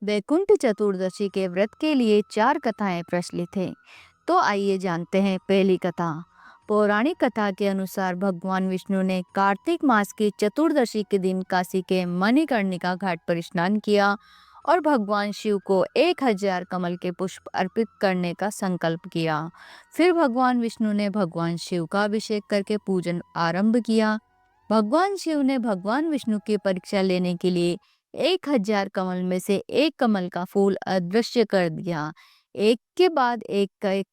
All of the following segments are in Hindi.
वैकुंठ चतुर्दशी के व्रत के लिए 4 कथाएं प्रचलित हैं। तो आइए जानते हैं पहली कथा। पौराणिक कथा के अनुसार भगवान विष्णु ने कार्तिक मास की चतुर्दशी के दिन काशी के मणिकर्णिका घाट पर स्नान किया और भगवान शिव को 1000 कमल के पुष्प अर्पित करने का संकल्प किया। फिर भगवान विष्णु ने भगवान शिव का अभिषेक करके पूजन आरंभ किया। भगवान शिव ने भगवान विष्णु की परीक्षा लेने के लिए 1000 कमल में से एक कमल का फूल अदृश्य कर दिया। एक के बाद एक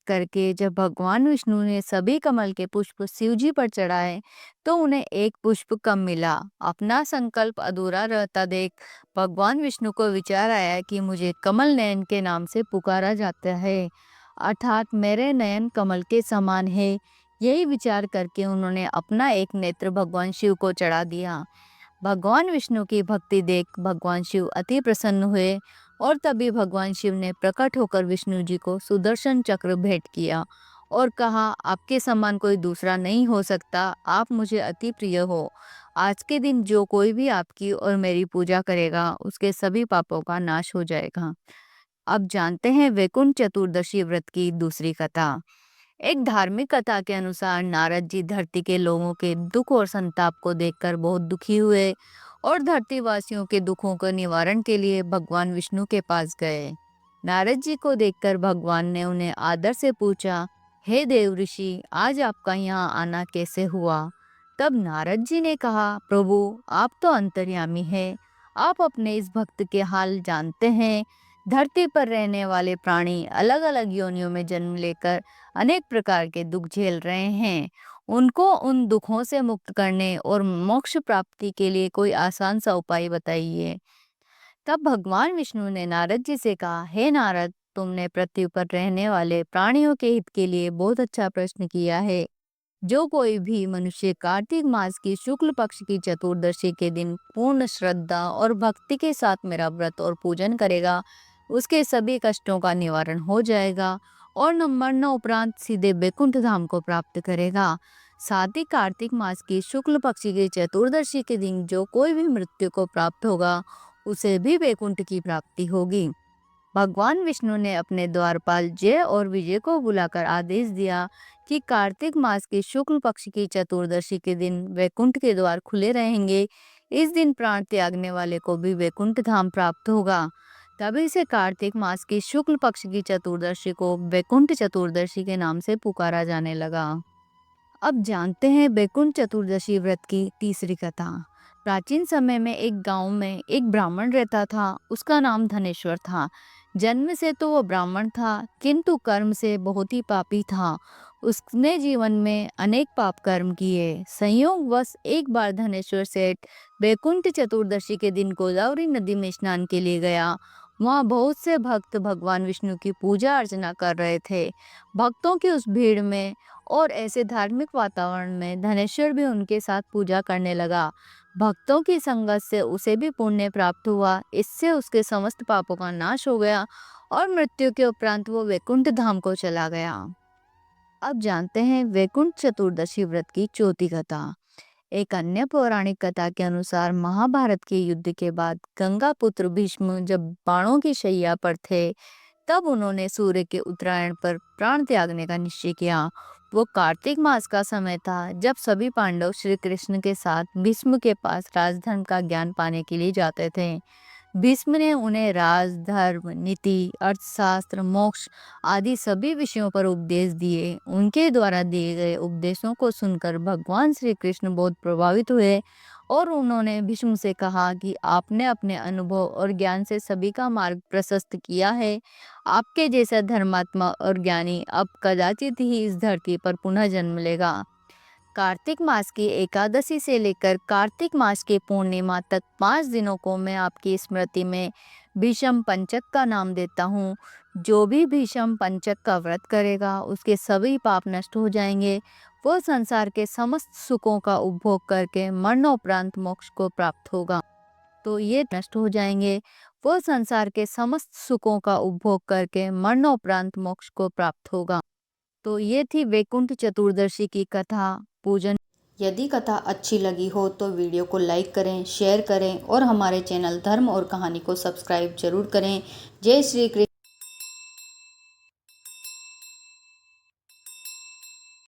करके जब भगवान विष्णु ने सभी कमल के पुष्प शिव जी पर चढ़ाए तो उन्हें एक पुष्प कम मिला। अपना संकल्प अधूरा रहता देख भगवान विष्णु को विचार आया कि मुझे कमल नयन के नाम से पुकारा जाता है, अर्थात मेरे नयन कमल के समान है। यही विचार करके उन्होंने अपना एक नेत्र भगवान शिव को चढ़ा दिया। भगवान विष्णु की भक्ति देख भगवान शिव अति प्रसन्न हुए और तभी भगवान शिव ने प्रकट होकर विष्णु जी को सुदर्शन चक्र भेंट किया और कहा, आपके समान कोई दूसरा नहीं हो सकता, आप मुझे अति प्रिय हो। आज के दिन जो कोई भी आपकी और मेरी पूजा करेगा उसके सभी पापों का नाश हो जाएगा। अब जानते हैं वैकुंठ चतुर्दशी व्रत की दूसरी कथा। एक धार्मिक कथा के अनुसार नारद जी धरती के लोगों के दुख और संताप को देखकर बहुत दुखी हुए और धरती वासियों के दुखों के निवारण के लिए भगवान विष्णु के पास गए। नारद जी को देखकर भगवान ने उन्हें आदर से पूछा, हे देव ऋषि, आज आपका यहाँ आना कैसे हुआ? तब नारद जी ने कहा, प्रभु, आप तो अंतर्यामी हैं, आप अपने इस भक्त के हाल जानते हैं। धरती पर रहने वाले प्राणी अलग अलग योनियों में जन्म लेकर अनेक प्रकार के दुख झेल रहे हैं। उनको उन दुखों से मुक्त करने और मोक्ष प्राप्ति के लिए कोई आसान सा उपाय बताइए। तब भगवान विष्णु ने नारद जी से कहा, हे नारद, तुमने पृथ्वी पर रहने वाले प्राणियों के हित के लिए बहुत अच्छा प्रश्न किया है। जो कोई भी मनुष्य कार्तिक मास की शुक्ल पक्ष की चतुर्दशी के दिन पूर्ण श्रद्धा और भक्ति के साथ मेरा व्रत और पूजन करेगा, उसके सभी कष्टों का निवारण हो जाएगा और न मरने उपरांत सीधे वैकुंठ धाम को प्राप्त करेगा। साथ ही कार्तिक मास की शुक्ल पक्ष की चतुर्दशी के दिन जो कोई भी मृत्यु को प्राप्त होगा उसे भी वैकुंठ की प्राप्ति होगी। भगवान विष्णु ने अपने द्वारपाल जय और विजय को बुलाकर आदेश दिया कि कार्तिक मास की शुक्ल पक्ष की चतुर्दशी के दिन वैकुंठ के द्वार खुले रहेंगे। इस दिन प्राण त्यागने वाले को भी वैकुंठ धाम प्राप्त होगा। तभी से कार्तिक मास की शुक्ल पक्ष की चतुर्दशी को वैकुंठ चतुर्दशी के नाम से पुकारा जाने लगा। अब जानते हैं वैकुंठ चतुर्दशी व्रत की तीसरी कथा। प्राचीन समय में एक गांव में एक ब्राह्मण रहता था। उसका नाम धनेश्वर था। जन्म से तो वो ब्राह्मण था, किंतु कर्म से बहुत ही पापी था। उसने जीवन में अनेक पाप कर्म किए। संयोगवश एक बार धनेश्वर सेठ वैकुंठ चतुर्दशी के दिन गोदावरी नदी में स्नान के लिए गया। वहाँ बहुत से भक्त भगवान विष्णु की पूजा अर्चना कर रहे थे। भक्तों की उस भीड़ में और ऐसे धार्मिक वातावरण में धनेश्वर भी उनके साथ पूजा करने लगा। भक्तों की संगत से उसे भी पुण्य प्राप्त हुआ। इससे उसके समस्त पापों का नाश हो गया और मृत्यु के उपरांत वो वैकुंठ धाम को चला गया। अब जानते हैं वैकुंठ चतुर्दशी व्रत की चौथी कथा। एक अन्य पौराणिक कथा के अनुसार महाभारत के युद्ध के बाद गंगा पुत्र भीष्म जब बाणों की शैया पर थे, तब उन्होंने सूर्य के उत्तरायण पर प्राण त्यागने का निश्चय किया। वो कार्तिक मास का समय था जब सभी पांडव श्री कृष्ण के साथ भीष्म के पास राजधर्म का ज्ञान पाने के लिए जाते थे। भीष्म ने उन्हें राज, धर्म, नीति, अर्थशास्त्र, मोक्ष आदि सभी विषयों पर उपदेश दिए। उनके द्वारा दिए गए उपदेशों को सुनकर भगवान श्री कृष्ण बहुत प्रभावित हुए और उन्होंने भीष्म से कहा कि आपने अपने अनुभव और ज्ञान से सभी का मार्ग प्रशस्त किया है। आपके जैसा धर्मात्मा और ज्ञानी अब कदाचित ही इस धरती पर पुनः जन्म लेगा। कार्तिक मास की एकादशी से लेकर कार्तिक मास की पूर्णिमा तक 5 दिनों को मैं आपकी स्मृति में भीष्म पंचक का नाम देता हूँ। जो भी भीष्म पंचक का व्रत करेगा उसके सभी पाप नष्ट हो जाएंगे। वो संसार के समस्त सुखों का उपभोग करके मरणोपरांत मोक्ष को प्राप्त होगा। तो ये नष्ट हो जाएंगे। वो संसार के समस्त सुखों का उपभोग करके मरणोपरांत मोक्ष को प्राप्त होगा। तो ये थी वैकुंठ चतुर्दशी की कथा पूजन। यदि कथा अच्छी लगी हो तो वीडियो को लाइक करें, शेयर करें और हमारे चैनल धर्म और कहानी को सब्सक्राइब जरूर करें। जय श्री कृष्ण।